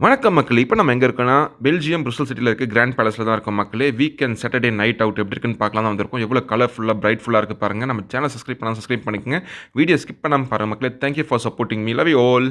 வணக்கம் மக்களே! இப்ப நம்ம எங்க இருக்கோம்னா, பெல்ஜியம் ப்ருசல் சிட்டில இருக்க கிராண்ட் பேலஸ்ல தான் இருக்கோம் மக்களே. வீக்கெண்ட் சாட்டர்டே நைட் அவுட் எப்படி இருக்குன்னு பார்க்கலாம் தான் வந்திருக்கோம். எவ்வளோ கலர்ஃபுல்லா, பிரைட்ஃபுல்லா இருக்கு பாருங்க. நம்ம சேனல் சப்ஸ்கிரைப் பண்ணாம சப்ஸ்கிரைப் பண்ணிக்கங்க. வீடியோ ஸ்கிப் பண்ணாம பாருங்க மக்களே. Thank you for supporting me. Love you all.